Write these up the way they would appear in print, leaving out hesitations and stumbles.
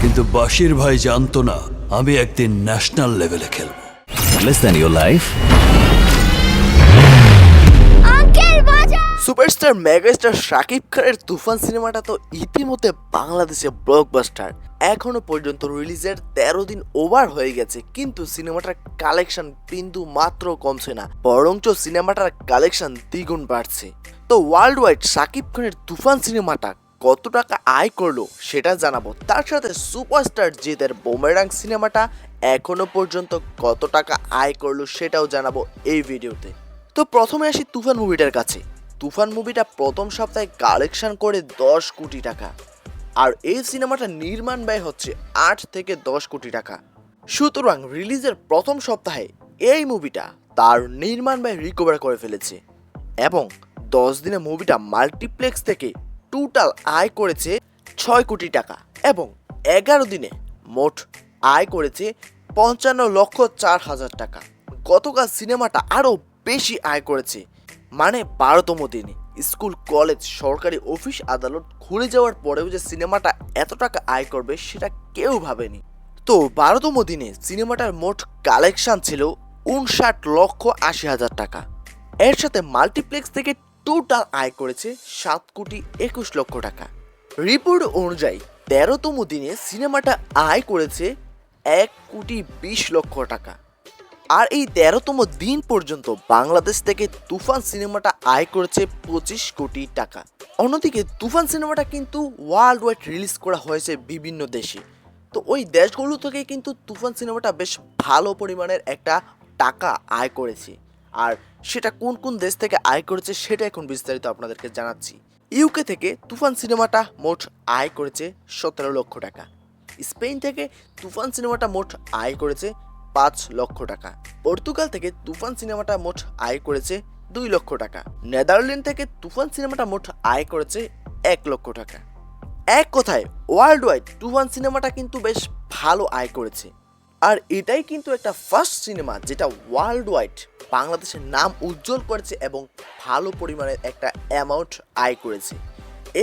কিন্তু বাশির ভাই জানতো না আমি একদিন ন্যাশনাল লেভেলে খেলবো। Less than your life. Superstar megastar Shakib খানের তুফান সিনেমাটা তো ইতিমধ্যে বাংলাদেশে ব্লকবাস্টার। এখনো পর্যন্ত রিলিজের 13 দিন ওভার হয়ে গেছে, কিন্তু সিনেমাটার কালেকশন বিন্দু মাত্র কমছে না, বরঞ্চ সিনেমাটার কালেকশন দ্বিগুণ বাড়ছে। তো ওয়ার্ল্ড ওয়াইড শাকিব খানের তুফান সিনেমাটা কত টাকা আয় করলো সেটা জানাবো, তার সাথে সুপারস্টার জিতের বুমেরাং সিনেমাটা এখনো পর্যন্ত কত টাকা আয় করলো সেটাও জানাবো এই ভিডিওতে। তো প্রথমে আসি তুফান মুভিটার কাছে। তুফান মুভিটা প্রথম সপ্তাহে কালেকশন করে 10 কোটি টাকা, আর এই সিনেমাটা নির্মাণ ব্যয় হচ্ছে 8 থেকে 10 কোটি টাকা। সুতরাং রিলিজের প্রথম সপ্তাহে এই মুভিটা তার নির্মাণ ব্যয় রিকভার করে ফেলেছে এবং 10 দিনে মুভিটা মাল্টিপ্লেক্স থেকে টোটাল আয় করেছে 6 কোটি টাকা এবং 11 দিনে মোট আয় করেছে 55,04,000 টাকা। গতকাল সিনেমাটা আরও বেশি আয় করেছে, মানে 12তম দিনে। স্কুল, কলেজ, সরকারি অফিস, আদালত খুলে যাওয়ার পরেও যে সিনেমাটা এত টাকা আয় করবে সেটা কেউ ভাবেনি। তো 12তম দিনে সিনেমাটার মোট কালেকশন ছিল 59,80,000 টাকা। এর সাথে মাল্টিপ্লেক্স থেকে টোটাল আয় করেছে 7,21,00,000 টাকা। রিপোর্ট অনুযায়ী 13তম দিনে সিনেমাটা আয় করেছে 1,20,00,000 টাকা। আর এই 13তম দিন পর্যন্ত বাংলাদেশ থেকে তুফান সিনেমাটা আয় করেছে 25 কোটি টাকা। অন্যদিকে তুফান সিনেমাটা কিন্তু ওয়ার্ল্ড ওয়াইড রিলিজ করা হয়েছে বিভিন্ন দেশে। তো ওই দেশগুলো থেকে কিন্তু তুফান সিনেমাটা বেশ ভালো পরিমাণের একটা টাকা আয় করেছে, আর সেটা কোন কোন দেশ থেকে আয় করেছে সেটা এখন বিস্তারিত আপনাদেরকে জানাচ্ছি। ইউকে থেকে তুফান সিনেমাটা মোট আয় করেছে 17 লক্ষ টাকা। স্পেন থেকে তুফান সিনেমাটা মোট আয় করেছে 5 লক্ষ টাকা। পর্তুগাল থেকে তুফান সিনেমাটা মোট আয় করেছে 2 লক্ষ টাকা। নেদারল্যান্ড থেকে তুফান সিনেমাটা মোট আয় করেছে 1 লক্ষ টাকা। এক কথায় ওয়ার্ল্ড ওয়াইড তুফান সিনেমাটা কিন্তু বেশ ভালো আয় করেছে, আর এটাই কিন্তু একটা ফার্স্ট সিনেমা যেটা ওয়ার্ল্ড ওয়াইড বাংলাদেশের নাম উজ্জ্বল করেছে এবং ভালো পরিমাণের একটা অ্যামাউন্ট আয় করেছে।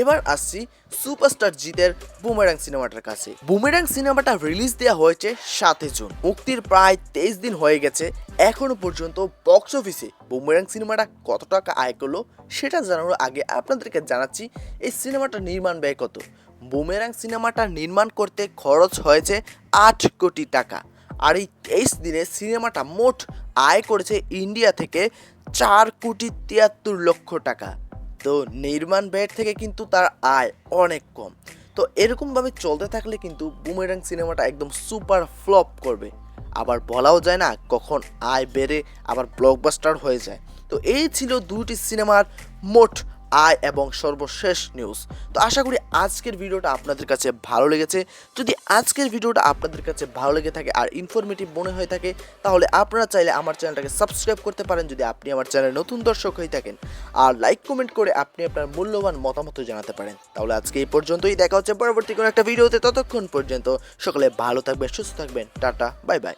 এবার আসছি সুপারস্টার জিতের বুমেরাং সিনেমাটার কাছে। বুমেরাং সিনেমাটা রিলিজ দেওয়া হয়েছে 7 জুন, মুক্তির প্রায় 23 দিন হয়ে গেছে। এখনো পর্যন্ত বক্স অফিসে বুমেরাং সিনেমাটা কত টাকা আয় করলো সেটা জানানোর আগে আপনাদেরকে জানাচ্ছি এই সিনেমাটা নির্মাণ ব্যয় কত। বুমেরাং সিনেমাটা নির্মাণ করতে খরচ হয়েছে 8 কোটি টাকা, আর এই 23 দিনে সিনেমাটা মোট আয় করেছে ইন্ডিয়া থেকে 4,73,00,000 টাকা। তো নির্মাণ ব্যয়ের থেকে কিন্তু তার আয় অনেক কম। তো এরকমভাবে চলতে থাকলে কিন্তু বুমেরাং সিনেমাটা একদম সুপার ফ্লপ করবে। আবার বলাও যায় না কখন আয় বেড়ে আবার ব্লকবাস্টার হয়ে যায়। তো এই ছিল দুটি সিনেমার মোট আয় এবং সর্বশেষ নিউজ। তো আশা করি আজকের ভিডিওটা আপনাদের কাছে ভালো লেগেছে। যদি আজকের ভিডিওটা আপনাদের কাছে ভালো লেগে থাকে আর ইনফরমেটিভ মনে হয়ে থাকে, তাহলে আপনারা চাইলে আমার চ্যানেলটাকে সাবস্ক্রাইব করতে পারেন যদি আপনি আমার চ্যানেলে নতুন দর্শক হয়ে থাকেন, আর লাইক কমেন্ট করে আপনি আপনার মূল্যবান মতামত জানাতে পারেন। তাহলে আজকে এই পর্যন্তই, দেখা হচ্ছে পরবর্তী কোনো একটা ভিডিওতে। ততক্ষণ পর্যন্ত সকলে ভালো থাকবেন, সুস্থ থাকবেন। Tata, bye bye.